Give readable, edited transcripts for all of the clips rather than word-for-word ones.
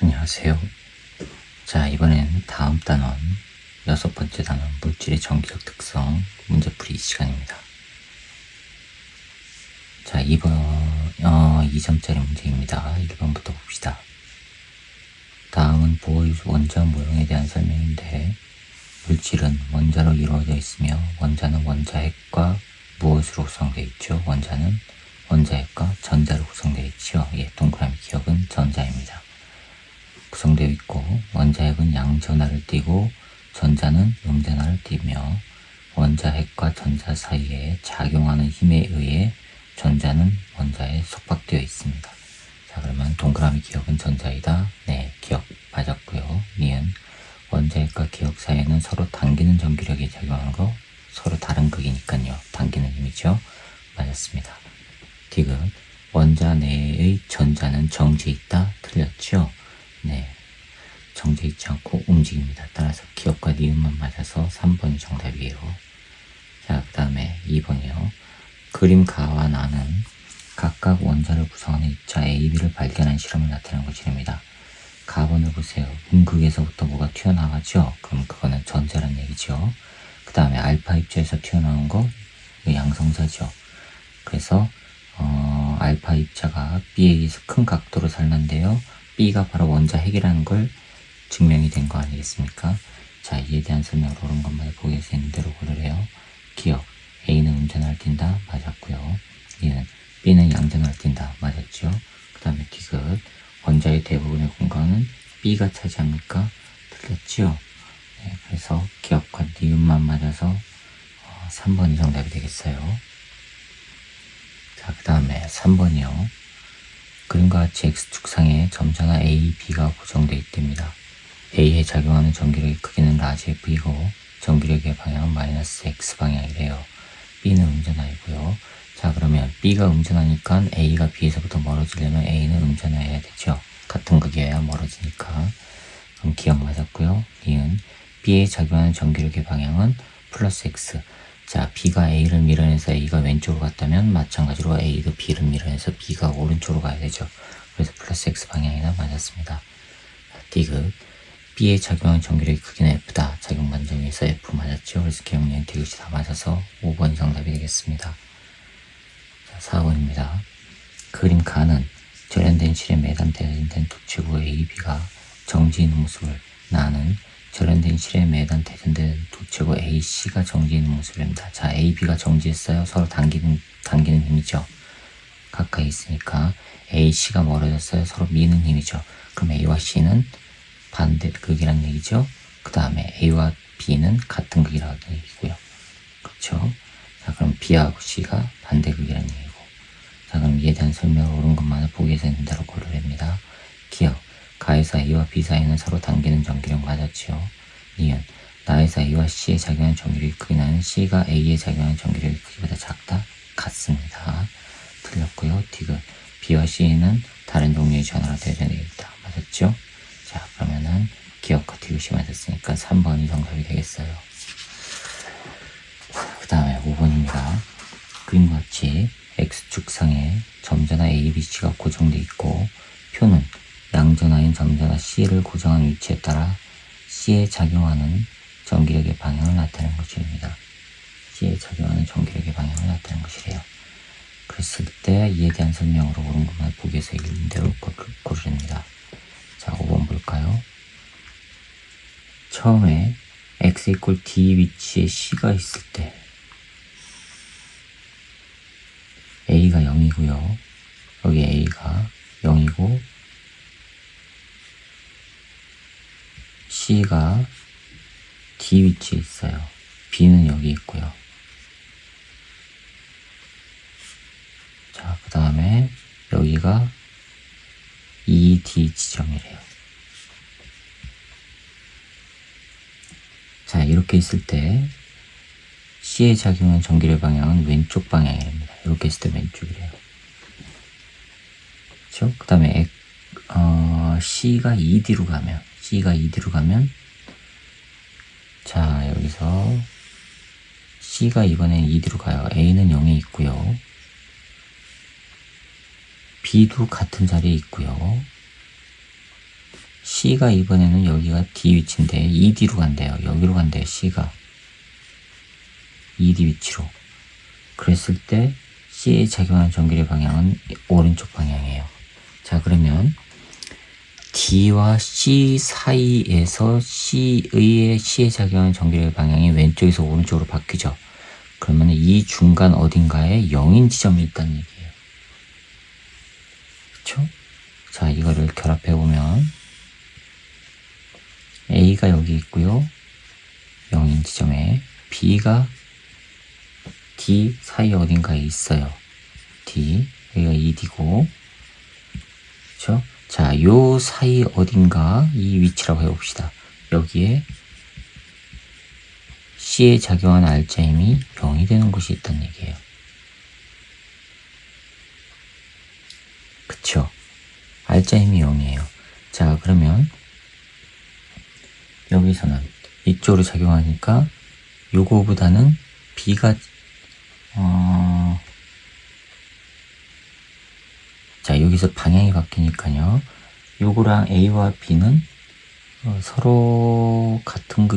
안녕하세요. 자, 이번엔 다음 단원, 6번째 단원, 물질의 전기적 특성, 문제풀이 시간입니다. 자, 2점짜리 문제입니다. 1번부터 봅시다. 다음은 보호의 원자 모형에 대한 설명인데, 물질은 원자로 이루어져 있으며, 원자는 원자핵과 무엇으로 구성되어 있죠? 원자는 원자핵과 전자로 구성되어 있죠. 예, 동그라미 기억은 전자입니다. 구성되어 있고, 원자핵은 양전하를 띠고 전자는 음전하를 띠며, 원자핵과 전자 사이에 작용하는 힘에 의해 전자는 원자에 속박되어 있습니다. 자, 그러면 동그라미 기억은 전자이다. 네, 기억 맞았고요. 니은 원자핵과 기억 사이에는 서로 당기는 전기력이 작용하는 거, 서로 다른 극이니까요. 당기는 힘이죠. 맞았습니다. 디귿 원자 내의 전자는 정지해 있다. 틀렸죠. 네, 정지해 있지 않고 움직입니다. 따라서 기억과 니은만 맞아서 3번이 정답이에요. 자, 그 다음에 2번이요. 그림 가와 나는 각각 원자를 구성하는 입자 A, B를 발견한 실험을 나타낸 것입니다. 가번을 보세요. 음극에서부터 뭐가 튀어나가죠? 그럼 그거는 전자란 얘기죠. 그 다음에 알파 입자에서 튀어나온 거 양성자죠. 그래서 알파 입자가 B에 의해서 큰 각도로 살는데요. B가 바로 원자핵이라는 걸 증명이 된 거 아니겠습니까? 자, 이에 대한 설명을 옳은 것만 보기에서 있는 대로 고르래요. 기억, A는 음전하를 띈다. 맞았고요. B는 양전하를 띈다. 맞았죠. 그 다음에 디귿, 원자의 대부분의 공간은 B가 차지합니까? 틀렸죠. 네, 그래서 기억과 니은만 맞아서 3번이 정답이 되겠어요. 자, 그 다음에 3번이요. 그림과 같이 X축상에 점전하 A, B가 고정되어 있답니다. A에 작용하는 전기력의 크기는 라지 F이고 전기력의 방향은 마이너스 X 방향이래요. B는 음전하이고요. 자, 그러면 B가 음전하니까 A가 B에서부터 멀어지려면 A는 음전해야 되죠. 같은 극이어야 멀어지니까. 그럼 기억 맞았고요. 니은 B에 작용하는 전기력의 방향은 플러스 X. 자, B가 A를 밀어내서 A가 왼쪽으로 갔다면 마찬가지로 A도 B를 밀어내서 B가 오른쪽으로 가야 되죠. 그래서 플러스 X 방향이나 맞았습니다. 디귿 B에 작용하는 전기력의 크기는 F다. 작용 반정에서 F 맞았죠. 그래서 기억력 디귿이 다 맞아서 5번이 정답이 되겠습니다. 자, 4번입니다. 그림 가는 절연된 실에 매단된 도체구 A, B가 정지 있는 모습을, 나는 절연된 실에 매단 대전된 도체구 A, C가 정지 있는 모습입니다. 자, A, B가 정지했어요. 서로 당기는 힘이죠. 가까이 있으니까 A, C가 멀어졌어요. 서로 미는 힘이죠. 그럼 A와 C는 반대 극이라는 얘기죠. 그 다음에 A와 B는 같은 극이라는 얘기고요. 그렇죠? 자, 그럼 B하고 C가 반대 극이라는 얘기고. 자, 그럼 이에 대한 설명을 옳은 것만을 보기에서 있는 대로 고르랍니다. 기억, 가에서 A와 B 사이는 서로 당기는 전기력 맞았죠. 니은, 나에서 A와 C에 작용하는 전기력이 크기, 나는 C가 A에 작용하는 전기력이 크기보다 작다. 같습니다. 틀렸고요. 디귿, B와 C는 다른 종류의 전하로 대전되어 있다. 맞았죠? 자, 그러면은 기억과 디귿이 맞았으니까 3번이 정답이 되겠어요. 그 다음에 5번입니다. 그림과 같이 X축상에 점전하 A, B, C가 고정되어 있고 표는 양전하인 점전하 C를 고정한 위치에 따라 C에 작용하는 전기력의 방향을 나타내는 것입니다. C에 작용하는 전기력의 방향을 나타내는 것이래요. 그랬을 때 이에 대한 설명으로 옳은 것만 보기에서 있는 대로 고르랍니다. 자, 5번 볼까요? 처음에 X = D 위치에 C가 있을 때 A가 0이고요. 여기 A가 0이고 C가 D 위치에 있어요. B는 여기 있고요. 자, 그 다음에 여기가 ED 지점이래요. 자, 이렇게 있을 때 C에 작용하는 전기력 방향은 왼쪽 방향입니다. 이렇게 있을 때 왼쪽이래요. 그렇죠? 그 다음에 C가 ED로 가면 자, 여기서 C가 이번엔 ED로 가요. A는 0에 있고요. B도 같은 자리에 있고요. C가 이번에는 여기가 D 위치인데 ED로 간대요. 여기로 간대요. C가 ED 위치로. 그랬을 때 C에 작용하는 전기의 방향은 오른쪽 방향이에요. 자, 그러면 D와 C 사이에서 C에 작용하는 전기의 방향이 왼쪽에서 오른쪽으로 바뀌죠. 그러면 이 중간 어딘가에 0인 지점이 있다는 얘기예요. 그쵸? 자, 이거를 결합해보면 A가 여기 있고요. 0인 지점에 B가 D 사이 어딘가에 있어요. D, 여기가 ED고, 그쵸? 자, 요 사이 어딘가 이 위치라고 해봅시다. 여기에 C에 작용한 알짜임이 0이 되는 곳이 있다는 얘기예요. 그쵸? 알짜임이 0이에요. 자, 그러면 여기서는 이쪽으로 작용하니까 요거보다는 B가 자, 여기서 방향이 바뀌니까요. 요거랑 A와 B는 서로 같은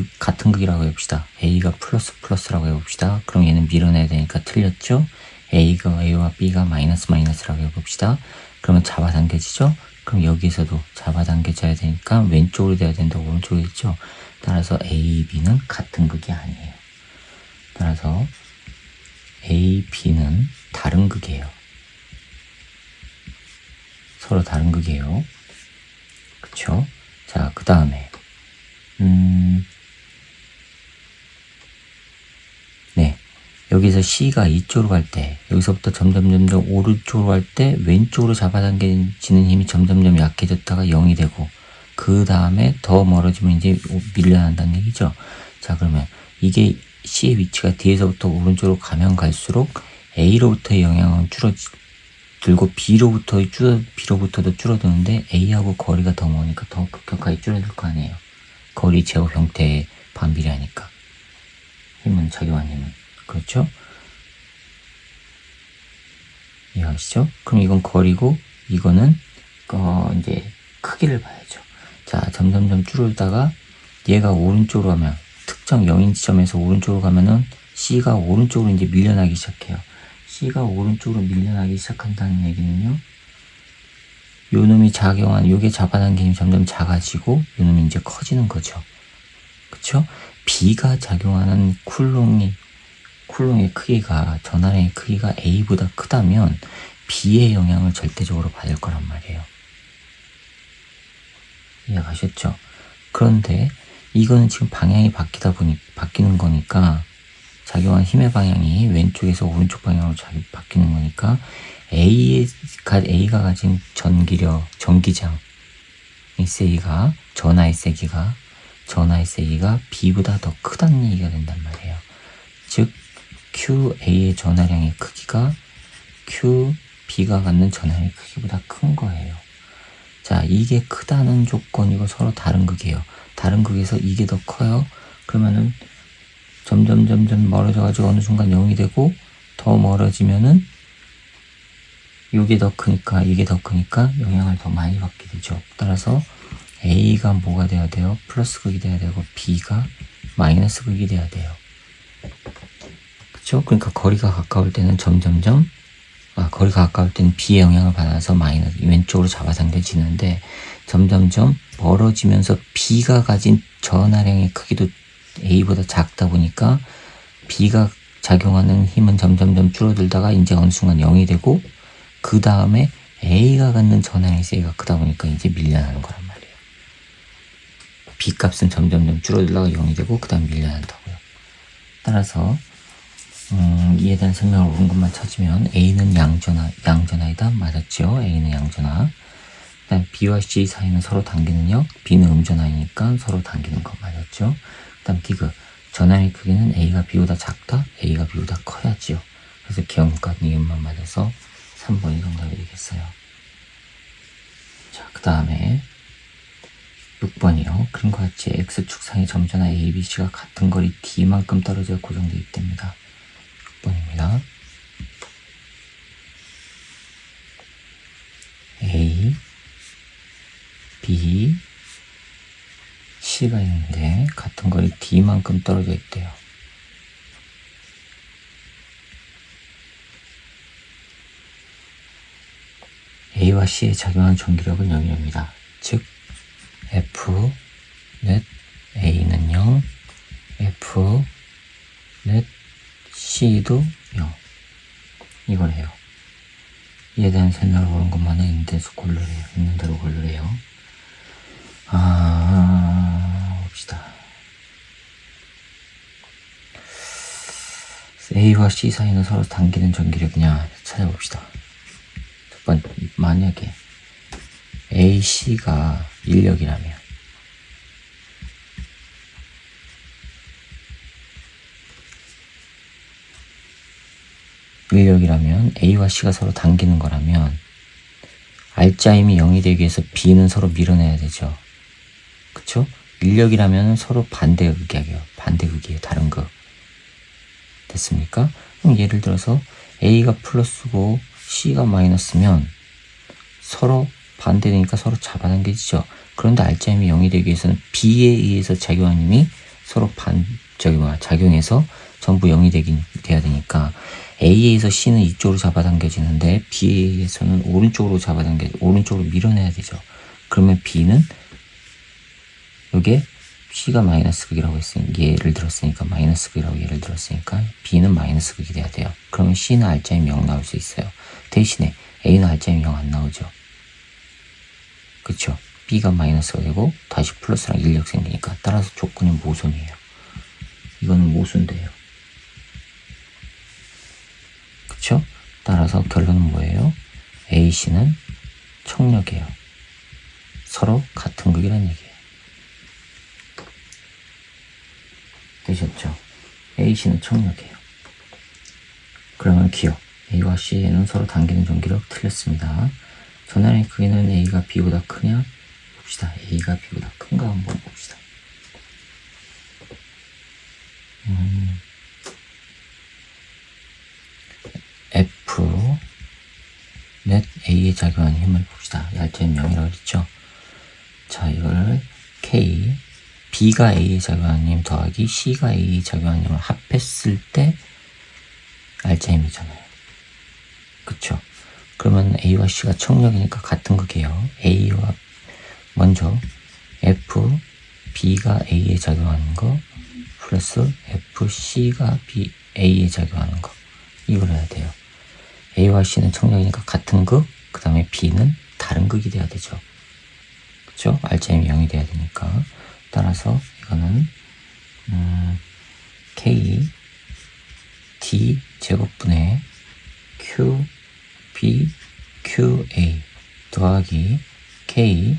극이라고 해봅시다. A가 플러스라고 해봅시다. 그럼 얘는 밀어내야 되니까 틀렸죠? A와 B가 마이너스라고 해봅시다. 그러면 잡아당겨지죠? 그럼 여기서도 잡아당겨져야 되니까 왼쪽으로 돼야 된다고 오른쪽으로 했죠? 따라서 A, B는 같은 극이 아니에요. 따라서 A, B는 다른 극이에요. 서로 다른 극이에요. 그쵸? 자, 그 다음에 네, 여기서 C가 이쪽으로 갈 때, 여기서부터 점점 오른쪽으로 갈 때 왼쪽으로 잡아당기는 힘이 점점 약해졌다가 0이 되고, 그 다음에 더 멀어지면 이제 밀려난다는 얘기죠. 자, 그러면 이게 C의 위치가 뒤에서부터 오른쪽으로 가면 갈수록 A로부터의 영향은 줄고 B로부터도 줄어드는데 A하고 거리가 더 머니까 더 급격하게 줄어들 거 아니에요. 거리 제곱 형태의 반비례하니까. 힘은 작용한 힘은. 그렇죠? 이해하시죠? 그럼 이건 거리고 이거는 이제 크기를 봐야죠. 자, 점점점 줄어들다가 얘가 오른쪽으로 가면 특정 0인 지점에서 오른쪽으로 가면은 C가 오른쪽으로 이제 밀려나기 시작해요. C가 오른쪽으로 밀려나기 시작한다는 얘기는요. 요 놈이 요게 잡아당기는 점점 작아지고 요 놈이 이제 커지는 거죠. 그쵸? B가 작용하는 쿨롱의 크기가, 전하량의 크기가 A보다 크다면 B의 영향을 절대적으로 받을 거란 말이에요. 이해가셨죠? 그런데 이거는 지금 방향이 바뀌는 거니까, 작용한 힘의 방향이 왼쪽에서 오른쪽 방향으로 바뀌는 거니까 A가 가진 전기장, 전하의 세기가 B보다 더 크다는 얘기가 된단 말이에요. 즉 QA의 전하량의 크기가 QB가 갖는 전하량의 크기보다 큰 거예요. 자, 이게 크다는 조건이고 서로 다른 극이에요. 다른 극에서 이게 더 커요. 그러면은 점점 멀어져가지고 어느 순간 0이 되고, 더 멀어지면은 이게 더 크니까 영향을 더 많이 받게 되죠. 따라서 A가 뭐가 돼야 돼요? 플러스 극이 돼야 되고 B가 마이너스 극이 돼야 돼요. 그쵸? 그러니까 거리가 가까울 때는 B의 영향을 받아서 왼쪽으로 잡아당겨지는데, 점점점 멀어지면서 B가 가진 전하량의 크기도 A보다 작다 보니까 B가 작용하는 힘은 점점점 줄어들다가 이제 어느 순간 0이 되고, 그 다음에 A가 갖는 전하량의 세기가 크다 보니까 이제 밀려나는 거란 말이에요. B 값은 점점점 줄어들다가 0이 되고 그 다음 밀려난다고요. 따라서 이에 대한 설명을 옳은 것만 찾으면 A는 양전하이다. 맞았죠? A는 양전하. 그 다음 B와 C 사이는 서로 당기는 역, B는 음전하이니까 서로 당기는 것 맞았죠? 그 다음 디귿, 전하의 크기는 A가 B보다 작다? A가 B보다 커야지요. 그래서 기억과 니은만 맞아서 3번이 정답이 되겠어요. 자, 그 다음에 6번이요. 그림과 같이 X축상의 점전하 A, B, C가 같은 거리 D만큼 떨어져 고정되어 있답니다. 6번입니다. A, B, C가 있는데 같은 거리 D만큼 떨어져 있대요. A와 C에 작용하는 전기력은 0입니다. 즉 F 넷 A는 0, F 넷 C도 0. 이거래요. 이에 대한 설명을 보는 것만은 있는 대로 고르래요. 봅시다. A와 C 사이는 서로 당기는 전기력이냐 찾아봅시다. 첫 번째, 만약에 AC가 인력이라면 A와 C가 서로 당기는 거라면 알짜임이 0이 되기 위해서 B는 서로 밀어내야 되죠. 그쵸? 인력이라면 서로 반대극이에요. 다른 극. 됐습니까? 그럼 예를 들어서 A가 플러스고 C가 마이너스면 서로 반대되니까 서로 잡아당겨지죠. 그런데 알짜임이 0이 되기 위해서는 B에 의해서 작용한 힘이 서로 작용해서 전부 0이 돼야 되니까 A에 의해서 C는 이쪽으로 잡아당겨지는데 B에 의해서는 오른쪽으로 밀어내야 되죠. 그러면 B는 요게 C가 마이너스 극이라고 예를 들었으니까 B는 마이너스 극이 돼야 돼요. 그러면 C는 알짜임이 0 나올 수 있어요. 대신에 A는 알짜임이 0 안 나오죠. 그쵸? B가 마이너스가 되고 다시 플러스랑 인력 생기니까 따라서 조건이 모순이에요. 이거는 모순돼요. 그쵸? 따라서 결론은 뭐예요? AC는 청력이에요. 서로 같은 극이라는 얘기예요. 되셨죠? AC는 청력이에요. 그러면 기억. A와 C는 서로 당기는 전기력 틀렸습니다. 전환의 크기는 A가 B보다 크냐? 봅시다. A가 B보다 큰가 한번 봅시다. F 넷 A에 작용하는 힘을 봅시다. 얄짤 0이라고 그랬죠? 자, 이걸 K B가 A에 작용하는 힘 더하기 C가 A에 작용하는 힘을 합했을 때 알짜 힘이잖아요. 그쵸? 그러면 A와 C가 청력이니까 같은 극이에요. A와 먼저 F B가 A에 작용하는 거 플러스 F C가 A에 작용하는 거 이걸 해야 돼요. A와 C는 청력이니까 같은 극, 그 다음에 B는 다른 극이 돼야 되죠. 그쵸? 알짜임이 0이 돼야 되니까. 따라서 이거는 K D 제곱분의 Q B Q A 더하기 K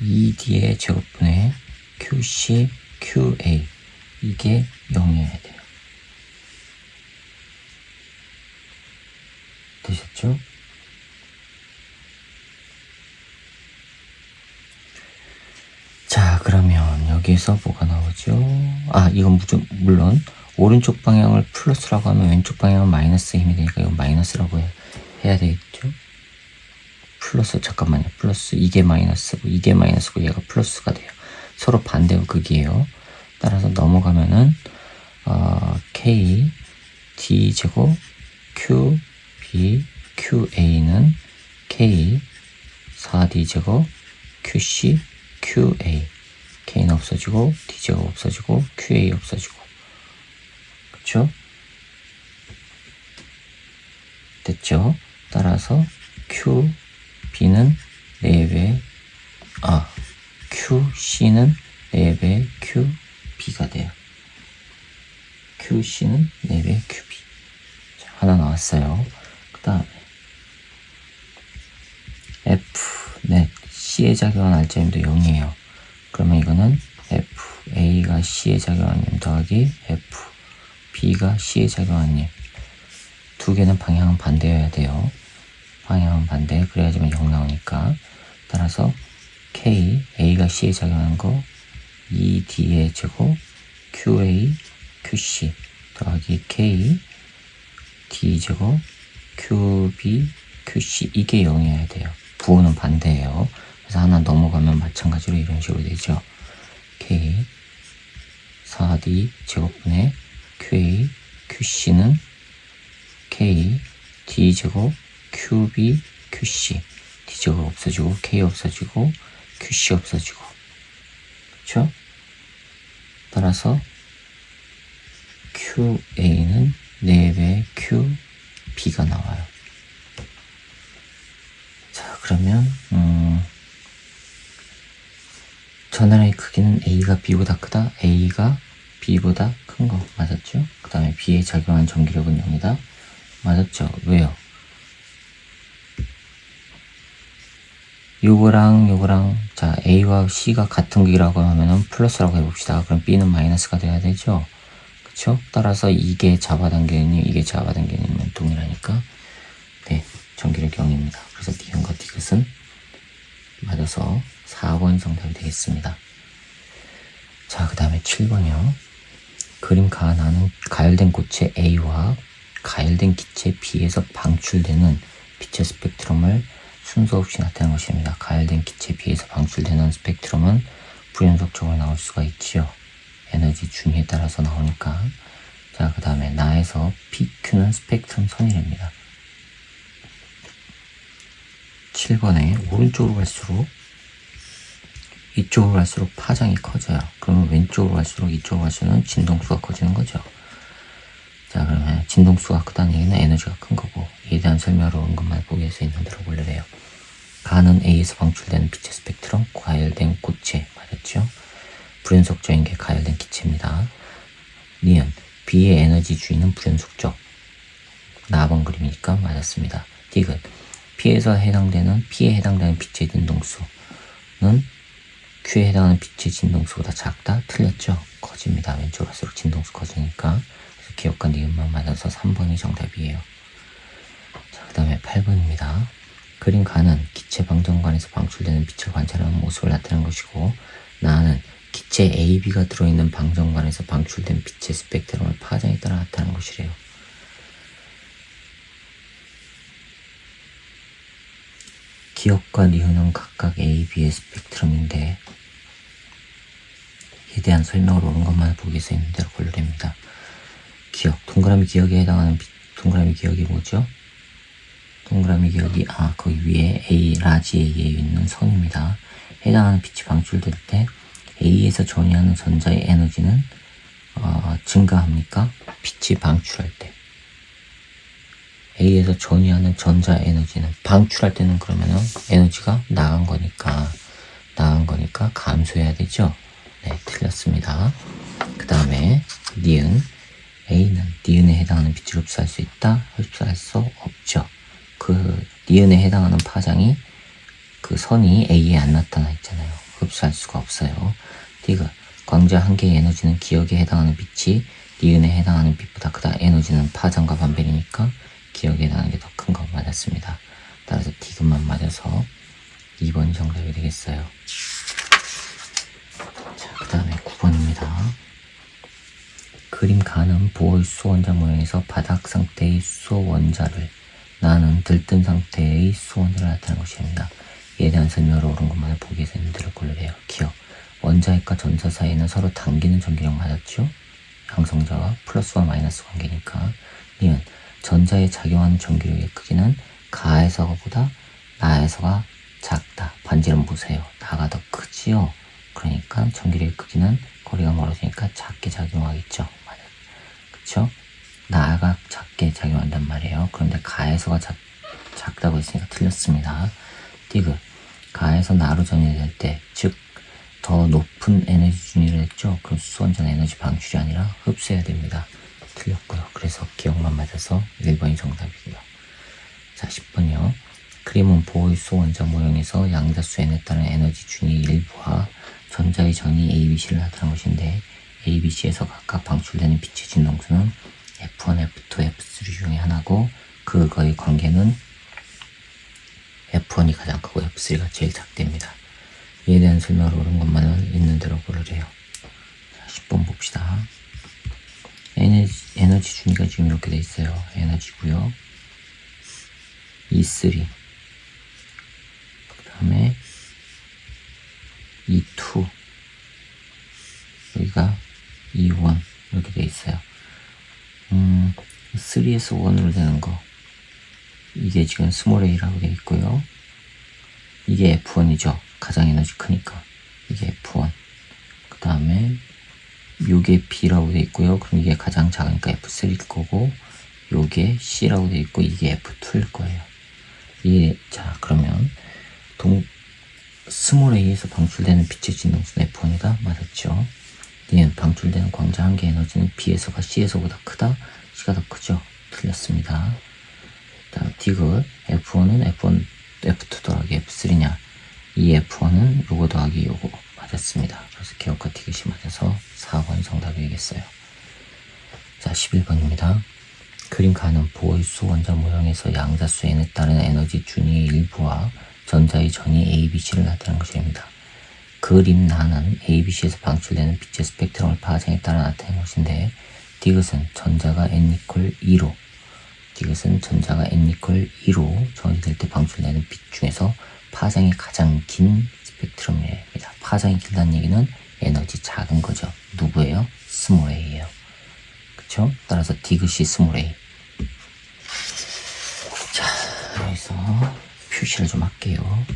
ED의 제곱분의 Q C Q A 이게 0이어야 돼요. 되셨죠? 자, 그러면 여기에서 뭐가 나오죠? 이건 물론 오른쪽 방향을 플러스라고 하면 왼쪽 방향은 마이너스 힘이 되니까 이건 마이너스라고 해야 되겠죠? 플러스, 잠깐만요. 플러스 이게 마이너스고 이게 마이너스고 얘가 플러스가 돼요. 서로 반대 극이에요. 따라서 넘어가면은 K D 제곱 Q B Q A는 K 4D 제곱 Q C Q A K는 없어지고 D 제곱 없어지고 Q A 없어지고 그쵸? 됐죠? 따라서 Q B는 4배 Q C는 4배 Q B가 돼요. Q C는 4배 Q B. 자, 하나 나왔어요. 그 다음에 F 넷 C에 작용한 알짜임도 0이에요. 그러면 이거는 F A가 C에 작용한 힘 더하기 F B가 C에 작용한 힘. 두 개는 방향은 반대여야 돼요. 방향은 반대. 그래야지만 0 나오니까. 따라서 K A가 C에 작용한 거 ED의 제곱 QA QC 더하기 K D 제곱 QB QC 이게 0이어야 돼요. 부호는 반대예요. 그래서 하나 넘어가면 마찬가지로 이런 식으로 되죠. K 4D 제곱분의 QA QC는 K D제곱 QB QC D제곱 없어지고 K 없어지고 QC 없어지고 그쵸? 따라서 QA는 4배 QB가 나와요. 자 그러면 전환의 크기는 A가 B보다 크다. A가 B보다 큰 거 맞았죠? 그 다음에 B에 작용한 전기력은 0이다. 맞았죠? 왜요? 요거랑 자 A와 C가 같은 극이라고 하면은 플러스라고 해봅시다. 그럼 B는 마이너스가 돼야 되죠? 그쵸? 따라서 이게 잡아당기는 이게 잡아당기는 동일하니까 네 전기력 0입니다. 그래서 니은과 디귿은 맞아서 4번 정답이 되겠습니다. 자 그 다음에 7번이요. 그림 가나는 가열된 고체 A와 가열된 기체 B에서 방출되는 빛의 스펙트럼을 순서 없이 나타낸 것입니다. 가열된 기체 B에서 방출되는 스펙트럼은 불연속적으로 나올 수가 있지요. 에너지 준위에 따라서 나오니까. 자, 그 다음에 나에서 PQ는 스펙트럼 선이랍니다. 7번에 오른쪽으로 갈수록 이쪽으로 갈수록 파장이 커져요. 그러면 왼쪽으로 갈수록 이쪽으로 갈수록 진동수가 커지는 거죠. 자 그러면 진동수가 크다는 얘기는 에너지가 큰 거고 이에 대한 설명을 온 것만 보기 위해서 있는 대로 골라래요. 가는 A에서 방출되는 빛의 스펙트럼 가열된 고체 맞았죠? 불연속적인 게 가열된 기체입니다. 니은 B의 에너지 주위는 불연속적 나번 그림이니까 맞았습니다. 디귿 P에 해당되는 빛의 진동수는 Q에 해당하는 빛의 진동수보다 작다? 틀렸죠? 커집니다. 왼쪽으로 갈수록 진동수 커지니까. 그래서 기억과 니은만 맞아서 3번이 정답이에요. 자, 그 다음에 8번입니다. 그림 가는 기체 방정관에서 방출되는 빛을 관찰하는 모습을 나타낸 것이고 나는 기체 AB가 들어있는 방정관에서 방출된 빛의 스펙트럼을 파장에 따라 나타낸 것이래요. 기억과 니은은 각각 A, B의 스펙트럼인데 에 대한 설명을 옳은 것만 보기 위해서 있는 대로 고르랍니다. 기억, 동그라미 기억에 해당하는 동그라미 기억이 뭐죠? 동그라미 기억이 거기 위에 A, 라지 A에 있는 선입니다. 해당하는 빛이 방출될 때 A에서 전이하는 전자의 에너지는 증가합니까? 빛이 방출할 때 A에서 전이하는 전자 에너지는 방출할 때는 그러면은 에너지가 나간 거니까 감소해야 되죠? 네, 틀렸습니다. 그 다음에 니은 A는 니은에 해당하는 빛을 흡수할 수 있다? 흡수할 수 없죠. 그 니은에 해당하는 파장이 그 선이 A에 안 나타나 있잖아요. 흡수할 수가 없어요. 디귿 광자 한 개의 에너지는 기억에 해당하는 빛이 니은에 해당하는 빛보다 크다. 에너지는 파장과 반별이니까 기억에 해당하는 게 더 큰 거 맞았습니다. 따라서 디귿만 맞아서 2번이 정답이 되겠어요. 자, 그 다음에 9번입니다. 그림 가는 보호의 수소 원자 모형에서 바닥 상태의 수소 원자를 나는 들뜬 상태의 수소 원자를 나타낸 것입니다. 이에 대한 설명을 옳은 것만을 보기 위해서 있는 대로 고르래요. 기억 원자핵과 전자 사이에는 서로 당기는 전기력 맞았죠? 양성자와 플러스와 마이너스 관계니까. 니은 전자에 작용하는 전기력의 크기는 가에서보다 나에서가 작다. 반지름 보세요. 나가 더 크지요? 그러니까 전기력의 크기는 거리가 멀어지니까 작게 작용하겠죠. 맞아. 그쵸? 나가 작게 작용한단 말이에요. 그런데 가에서가 작다고 했으니까 틀렸습니다. 디귿 가에서 나로 전이될 때, 즉 더 높은 에너지 준위를 했죠. 그럼 수소원자는 에너지 방출이 아니라 흡수해야 됩니다. 틀렸고요. 그래서 기억만 맞아서 1번이 정답이고요. 자, 10번이요. 그림은 보호의 수소원자 모형에서 양자수 n에 따른 에너지 준위 일부와 전자의 전이 ABC를 나타낸 것인데 ABC에서 각각 방출되는 빛의 진동수는 F1, F2, F3 중에 하나고 그거의 관계는 F1이 가장 크고 F3가 제일 작답니다. 이에 대한 설명을 옳은 것만은 있는 대로 고르래요. 자, 10번 봅시다. 에너지 준위가 지금 이렇게 돼 있어요. 에너지고요. E3 그 다음에 E2 CS1으로 되는 거. 이게 지금 스몰 a라고 되어 있고요. 이게 F1이죠. 가장 에너지 크니까. 이게 F1. 그 다음에 요게 B라고 되어 있고요. 그럼 이게 가장 작으니까 F3일 거고, 요게 C라고 되어 있고, 이게 F2일 거예요. 자, 그러면 스몰 a에서 방출되는 빛의 진동수는 F1이다. 맞았죠? 얘는 방출되는 광자 한 개 에너지는 B에서가 C에서보다 크다. C가 더 크죠? 틀렸습니다. 다음 디귿 F1은 F2 더하기 F3냐? 이 F1은 요거 더하기 요거. 맞았습니다. 그래서 기억과 디귿이 맞아서 4번이 정답이 되겠어요. 자, 11번입니다. 그림 가는 보호수 원자 모형에서 양자수 n에 따른 에너지 준위의 일부와 전자의 전위 A, B, C를 나타내는 것입니다. 그림 나는 A, B, C에서 방출되는 빛의 스펙트럼을 파장에 따라 나타낸 것인데, 디귿은 전자가 n=2로 전이될 때 방출되는 빛 중에서 파장이 가장 긴 스펙트럼입니다. 파장이 길다는 얘기는 에너지 작은 거죠. 누구예요? 스몰 a예요. 그쵸? 따라서 디귿이 스몰 a. 자, 여기서 표시를 좀 할게요.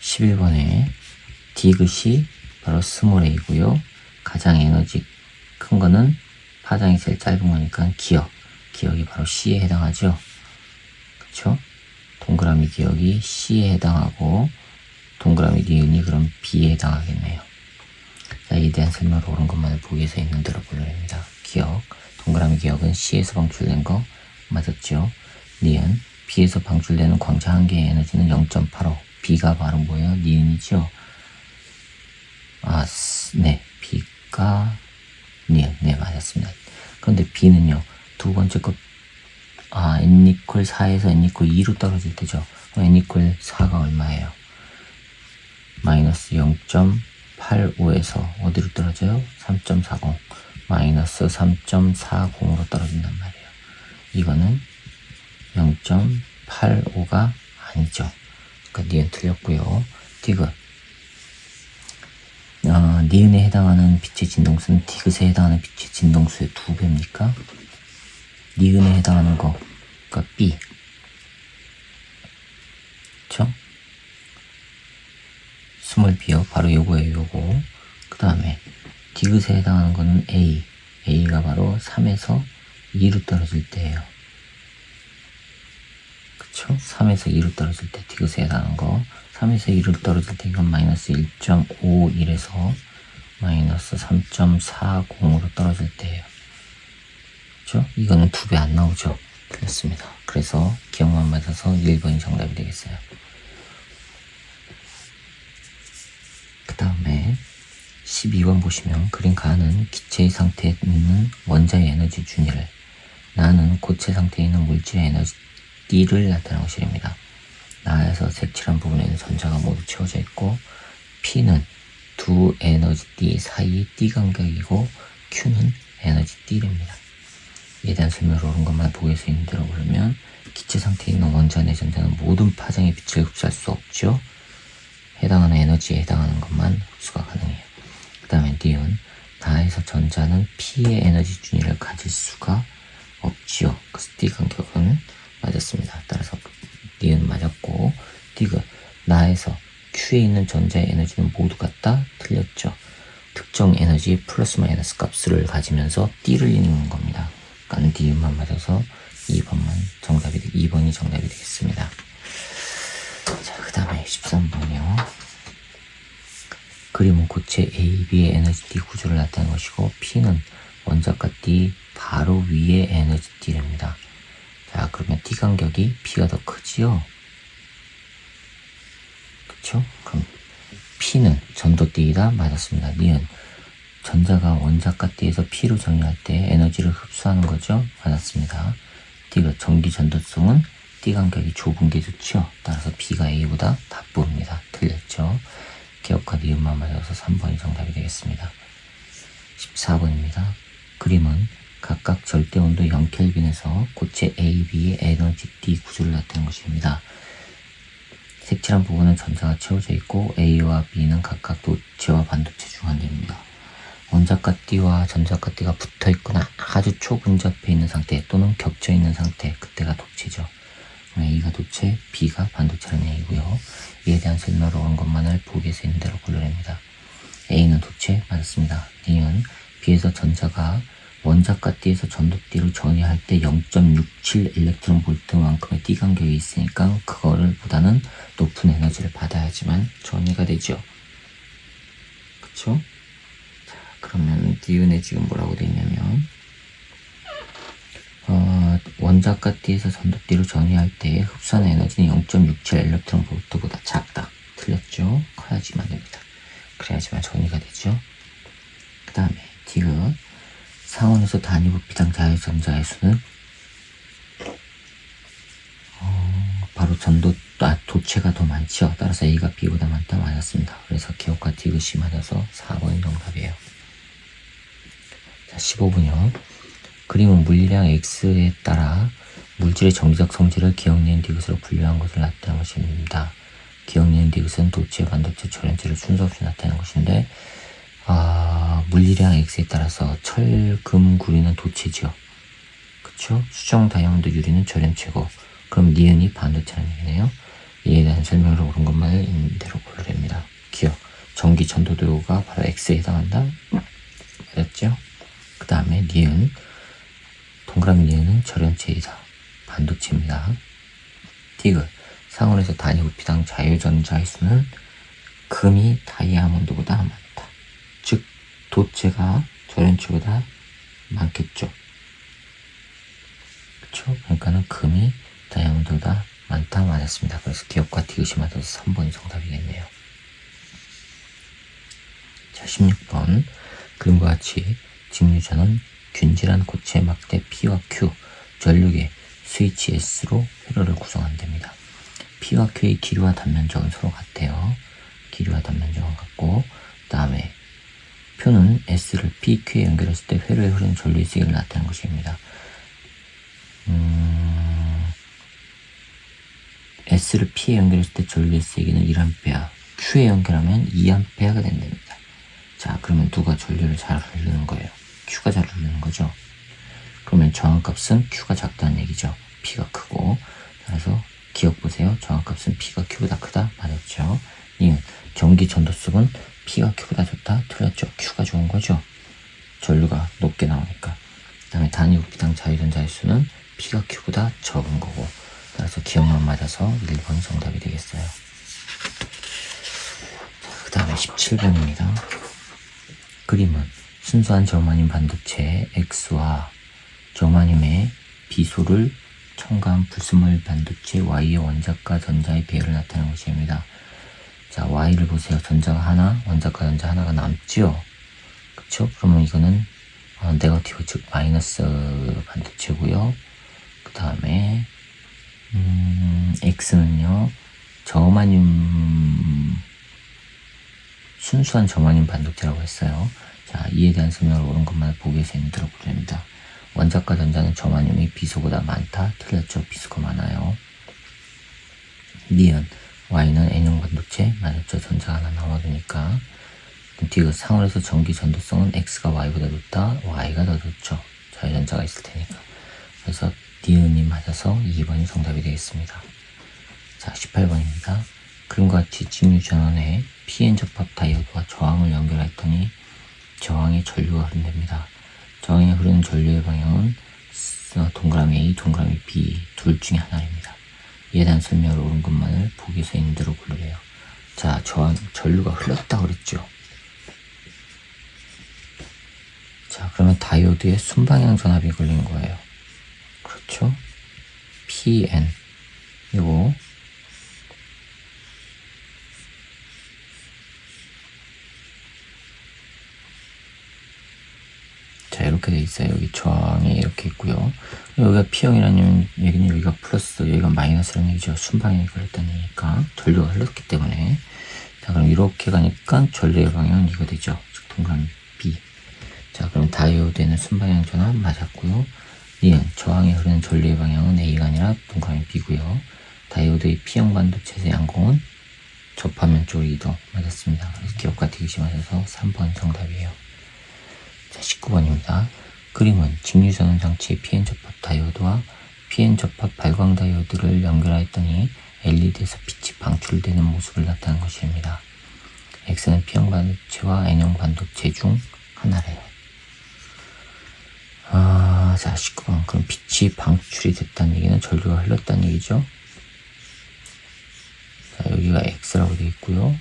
11번에 디귿이 바로 스몰 a고요. 가장 에너지 큰 거는 파장이 제일 짧은 거니까 기억이 바로 C에 해당하죠. 그쵸? 동그라미 기억이 C에 해당하고, 동그라미 니은이 그럼 B에 해당하겠네요. 자, 이에 대한 설명을 옳은 것만을 보기 위해서 있는 대로 불러냅니다. 기억, 동그라미 기억은 C에서 방출된 거 맞았죠? 니은, B에서 방출되는 광자 한 개의 에너지는 0.85. B가 바로 뭐예요? 니은이죠? 네, B가 니은. 네, 맞았습니다. 그런데 B는요, 두 번째 거, n=4에서 n=2로 떨어질 때죠. n=4가 얼마예요? 마이너스 0.85에서 어디로 떨어져요? 3.40. 마이너스 3.40으로 떨어진단 말이에요. 이거는 0.85가 아니죠. 그러니까 니은 틀렸고요. 디귿. 니은에 해당하는 빛의 진동수는 디귿에 해당하는 빛의 진동수의 2배입니까? 니은에 해당하는 거, 그러니까 B. 그쵸? 스몰 B요. 바로 요거예요, 요거. 그 다음에 디귿에 해당하는 거는 A. A가 바로 3에서 2로 떨어질 때예요. 그쵸? 3에서 2로 떨어질 때 디귿에 해당하는 거. 3에서 2로 떨어질 때 이건 마이너스 1.51에서 마이너스 3.40으로 떨어질 때예요. 그쵸? 이거는 2배 안 나오죠? 틀렸습니다. 그래서 기억만 맞아서 1번이 정답이 되겠어요. 그 다음에 12번 보시면 그림 가는 기체의 상태에 있는 원자의 에너지 준위를, 나는 고체 상태에 있는 물질의 에너지 D를 나타내는 것입니다. 나에서 색칠한 부분에는 전자가 모두 채워져 있고, P는 두 에너지 D 사이 D 간격이고, Q는 에너지 D입니다. 이에 대한 설명을 옳은 것만 보기에서 있는 대로 보면, 기체 상태에 있는 원자 내 전자는 모든 파장의 빛을 흡수할 수 없죠. 해당하는 에너지에 해당하는 것만 흡수가 가능해요. 그 다음에 니은, 나에서 전자는 P의 에너지 준위를 가질 수가 없지요. 그래서 D 간격은 맞았습니다. 따라서 니은 맞았고, 디귿, 나에서 Q에 있는 전자의 에너지는 모두 같다? 틀렸죠. 특정 에너지 플러스 마이너스 값을 가지면서 D를 이루는 겁니다. 그러니까 니은만 맞아서 2번이 정답이 되겠습니다. 자, 그 다음에 13번이요. 그림은 고체 A, B의 에너지 D 구조를 나타내는 것이고, P는 원자가 D 바로 위에 에너지 D입니다. 자, 그러면 D 간격이 P가 더 크지요? 그쵸? 그럼 P는 전도 D이다? 맞았습니다. 니은, 전자가 원자가 D에서 P로 정의할 때 에너지를 흡수하는 거죠? 맞았습니다. 디귿, 전기 전도성은 D 간격이 좁은 게 좋죠? 따라서 B가 A보다 답부입니다. 틀렸죠? 기억과 니은만 맞아서 3번이 정답이 되겠습니다. 14번입니다. 그림은 각각 절대온도 0켈빈에서 고체 A, B의 에너지 D 구조를 나타내는 것입니다. 색칠한 부분은 전자가 채워져 있고 A와 B는 각각 도체와 반도체 중 한 개입니다. 원자가 띠와 전자가 띠가 붙어 있거나 아주 초근접해 있는 상태 또는 겹쳐 있는 상태, 그때가 도체죠. A가 도체, B가 반도체라는 얘기고요. 이에 대한 설명을 온 것만을 보기에서 있는 대로 고르랍니다. A는 도체 맞았습니다. D는 B에서 전자가 원자가 띠에서 전도띠로 전이할 때 0.67 일렉트론 볼트만큼의 띠 간격이 있으니까 그거를 보다는 높은 에너지를 받아야지만 전이가 되죠. 그쵸? 자, 그러면 D은에 지금 뭐라고 돼 있냐면 원자가 띠에서 전도띠로 전이할 때 흡수하는 에너지는 0.67 일렉트론 볼트보다 작다. 틀렸죠? 커야지만 됩니다. 그래야지만 전이가 되죠. 그 다음에 D은 상온에서 단위 부피당 자유전자의 수는 바로 도체가 더 많죠. 따라서 A가 B보다 많다 맞았습니다. 그래서 기억과 디귿이 맞아서 4번이 정답이에요. 자, 15분이요. 그림은 물리량 X에 따라 물질의 정기적 성질을 기억, 니은, 디귿으로 분류한 것을 나타내는 것입니다. 기억, 니은, 디귿은 도체, 반도체, 절연체를 순서 없이 나타내는 것인데 물리량 X에 따라서 철, 금, 구리는 도체죠. 그쵸? 수정, 다이아몬드, 유리는 절연체고 그럼 니은이 반도체라는 얘기네요. 이에 대한 설명을 옳은 것만을 있는 대로 고르랍니다. 기억, 전기 전도도가 바로 X에 해당한다. 맞았죠? 그 다음에 니은, 동그라미 니은은 절연체이다. 반도체입니다. 디귿, 상온에서 단위 부피당 자유전자의 수는 금이 다이아몬드보다 많다. 즉 도체가 절연체보다 많겠죠. 그쵸? 그러니까는 금이 다이아몬드보다 많다 맞았습니다. 그래서 기억과 디귿이 맞아서 3번이 정답이겠네요. 자, 16번 그림과 같이 직류전은 균질한 고체 막대 P와 Q, 전류계 스위치 S로 회로를 구성한답니다. P와 Q의 기류와 단면적은 서로 같아요. 기류와 단면적은 같고 그 다음에 표는 S를 P, Q에 연결했을 때 회로에 흐르는 전류의 세기를 나타내는 것입니다. S를 P에 연결했을 때 전류의 세기는 1A, Q에 연결하면 2A가 된답니다. 자, 그러면 누가 전류를 잘 흐르는 거예요? Q가 잘 흐르는 거죠. 그러면 저항값은 Q가 작다는 얘기죠. P가 크고. 따라서 기억 보세요. 저항값은 P가 Q보다 크다. 맞았죠. 니은 전기 전도속은 P가 Q보다 좋다. 틀렸죠. Q가 좋은 거죠. 전류가 높게 나오니까. 그 다음에 단위 부피당 자유전자의 수는 P가 Q보다 적은 거고. 따라서 기억만 맞아서 1번이 정답이 되겠어요. 그 다음에 17번입니다. 그림은 순수한 저마늄 반도체 X와 저마늄의 비소를 첨가한 불순물 반도체 Y의 원자과 전자의 비율을 나타내는 것입니다. 자, Y를 보세요. 전자가 하나, 원자과 전자 하나가 남죠? 그쵸? 그러면 이거는 네거티브, 즉 마이너스 반도체고요. 그 다음에 X는요 순수한 저마늄 반도체라고 했어요. 자, 이에 대한 설명을 옳은 것만 보기에서 있는 대로 고릅니다. 원자과 전자는 저마늄이 비소보다 많다. 틀렸죠. 비소가 많아요. 니은 Y는 N형 반도체 맞았죠. 전자가 하나 남아두니까. 디귿 상온에서 전기 전도성은 X가 Y보다 높다. Y가 더 좋죠. 자유전자가 있을 테니까. 그래서 니은이 맞아서 2번이 정답이 되겠습니다. 자, 18번입니다. 그림과 같이 직류전원에 PN 접합 다이오드와 저항을 연결했더니 저항의 전류가 흐른답니다. 저항이 흐르는 전류의 방향은 동그라미 A, 동그라미 B 둘 중에 하나입니다. 이에 대한 설명을 옳은 것만을 보기에서 있는 대로 고르래요. 자, 전류가 흘렀다 그랬죠. 자, 그러면 다이오드에 순방향 전압이 걸린 거예요. 그렇죠? PN 이거 자, 이렇게 돼 있어요. 여기 저항이 이렇게 있고요. 여기가 P형이라는 얘기는 여기가 플러스, 여기가 마이너스라는 얘기죠. 순방향이 걸렸다는 얘기니까 전류가 흘렀기 때문에. 자, 그럼 이렇게 가니까 전류의 방향은 이거 되죠. 즉 동그라미 B. 자, 그럼 다이오드에는 순방향 전압 맞았고요. 니은 저항이 흐르는 전류의 방향은 A가 아니라 동그라미 B고요. 다이오드의 P형 반도체에서 양공은 접합면 쪽으로 이동 맞았습니다. 그래서 기억과 디귿이 맞아서 3번 정답이에요. 자, 19번입니다. 그림은 직류전원 장치의 PN 접합 다이오드와 PN 접합 발광 다이오드를 연결하였더니 LED에서 빛이 방출되는 모습을 나타낸 것입니다. X는 P형 반도체와 N형 반도체 중 하나래요. 자, 19번. 그럼 빛이 방출이 됐다는 얘기는 전류가 흘렀다는 얘기죠. 자, 여기가 X라고 되어 있고요.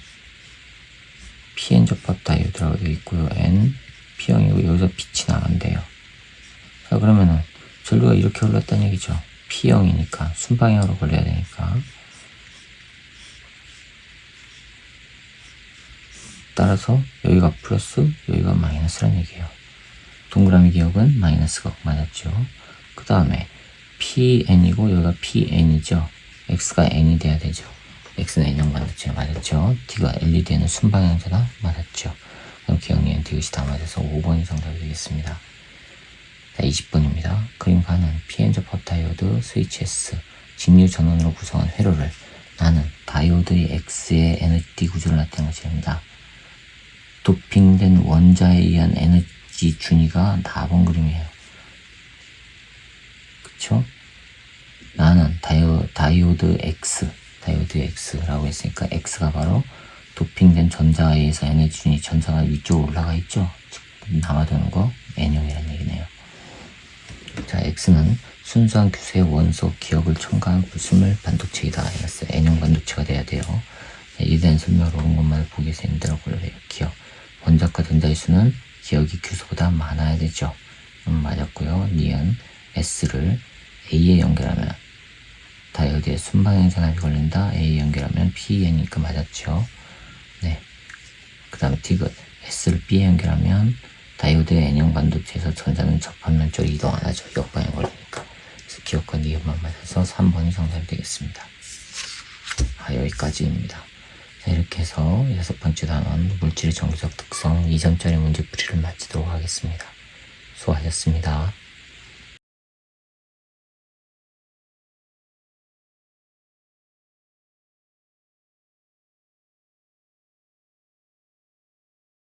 PN 접합 다이오드라고 되어 있고요. N, P형이고 여기서 빛이 나간대요. 자, 그러면은 전류가 이렇게 흘렀다는 얘기죠. P형이니까 순방향으로 걸려야 되니까. 따라서 여기가 플러스, 여기가 마이너스라는 얘기예요. 동그라미 기억은 마이너스가 맞았죠. 그 다음에 PN이고 여기가 PN이죠. X가 N이 돼야 되죠. X는 N형 반도체 맞았죠. D가 LED에는 순방향자다 맞았죠. 그럼 기억니은 디귿이 다 맞아서 5번이 정답이 되겠습니다. 자, 20번입니다. 그림과는 PN 접합 다이오드 스위치 S 직류 전원으로 구성한 회로를 나는 다이오드의 X의 에너지 구조를 나타낸 것입니다. 도핑된 원자에 의한 에너지 준위가 나번 그림이에요. 그쵸? 나는 다이오드 X라고 했으니까 X가 바로 도핑된 전자에 의해서 에너지 준위 전자가 위쪽으로 올라가 있죠? 즉 남아도는 거 N형이라는 얘기네요. 자, X는 순수한 규소의 원소 기억을 첨가한 불순물 반도체이다. 이랬어요. N형 반도체가 돼야 돼요. 자, 이에 대한 설명을 옳은 것만을 보기 위해서 힘들어 걸려요. 기억. 원자과 전자의 수는 기억이 규소보다 많아야 되죠. 맞았고요. 니은 S를 A에 연결하면 다이오드의 순방향 전압이 걸린다. A에 연결하면 PN이니까 맞았죠. 네. 그 다음에 디귿 S를 B에 연결하면 다이오드의 N형 반도체에서 전자는 접합면 쪽으로 이동 안 하죠. 역방향 걸리니까. 그래서 기억과 니은만 맞아서 3번이 정답이 되겠습니다. 여기까지입니다. 자, 이렇게 해서 6번째 단원 물질의 정기적 특성 2점짜리 문제풀이를 마치도록 하겠습니다. 수고하셨습니다.